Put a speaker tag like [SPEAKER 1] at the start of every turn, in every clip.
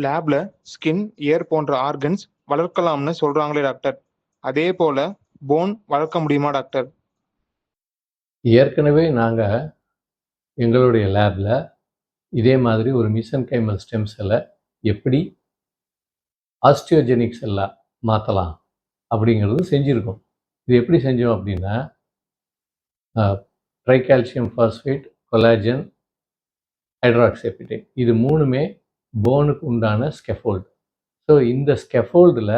[SPEAKER 1] லேப்ல skin, year போன்ற organs வளர்க்கலாம்னு சொல்றாங்களே டாக்டர். அதே போல போன் வளர்க்க முடியுமா டாக்டர்?
[SPEAKER 2] ஏற்கனவே நாங்கள் எங்களுடைய லேபில் இதே மாதிரி ஒரு மீசன்கைமல் ஸ்டெம் செல்லை எப்படி ஆஸ்டியோஜெனிக் செல்லாக மாற்றலாம் அப்படிங்கிறது செஞ்சுருக்கோம். இது எப்படி செஞ்சோம் அப்படின்னா, ட்ரைகால்சியம் ஃபாஸ்பேட், கொலாஜன், ஹைட்ராக்சிஅப்படைட் இது மூணுமே போனுக்கு உண்டான ஸ்கெஃபோல்டு. ஸோ இந்த ஸ்கெஃபோல்டில்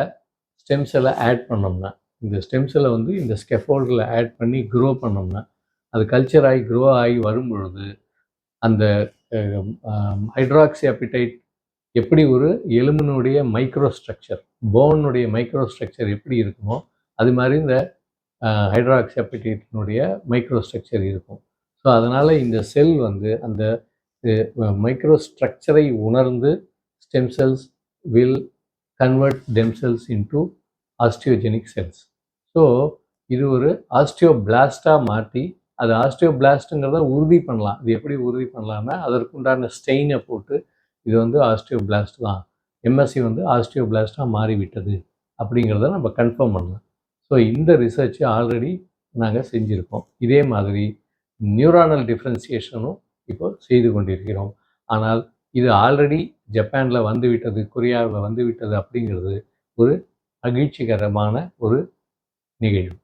[SPEAKER 2] ஸ்டெம் செல்லை ஆட் பண்ணோம்னா, இந்த ஸ்டெம் செல்லை வந்து இந்த ஸ்கெஃபோல்டில் ஆட் பண்ணி க்ரோ பண்ணோம்னா, அது கல்ச்சர் ஆகி க்ரோ ஆகி வரும் பொழுது அந்த ஹைட்ராக்சிஅப்படைட் எப்படி ஒரு எலும்பினுடைய மைக்ரோ ஸ்ட்ரக்சர், போனுடைய மைக்ரோ ஸ்ட்ரக்சர் எப்படி இருக்குமோ அது மாதிரி இந்த ஹைட்ராக்சிஅப்படைட்டினுடைய மைக்ரோ ஸ்ட்ரக்சர் இருக்கும். ஸோ அதனால் இந்த செல் வந்து அந்த மைக்ரோ ஸ்ட்ரக்சரை உணர்ந்து stem cells will convert themselves into osteogenic cells. So இது ஒரு ஆஸ்டியோபிளாஸ்டாக மாற்றி அது ஆஸ்டியோபிளாஸ்ட்டுங்கிறத உறுதி பண்ணலாம். இது எப்படி உறுதி பண்ணலாம்னா, அதற்குண்டான ஸ்டெயினை போட்டு இது வந்து ஆஸ்டியோபிளாஸ்ட் தான், எம்எஸ்சி வந்து ஆஸ்டியோபிளாஸ்டாக மாறிவிட்டது அப்படிங்கிறத நம்ம கன்ஃபார்ம் பண்ணலாம். ஸோ இந்த ரிசர்ச் ஆல்ரெடி நாங்கள் செஞ்சுருக்கோம். இதே மாதிரி நியூரானல் டிஃப்ரென்சியேஷனும் இப்போ செய்து கொண்டிருக்கிறோம். ஆனால் இது ஆல்ரெடி ஜப்பானில் வந்துவிட்டது, கொரியாவில் வந்துவிட்டது அப்படிங்கிறது ஒரு மகிழ்ச்சிகரமான ஒரு நிகழ்வு.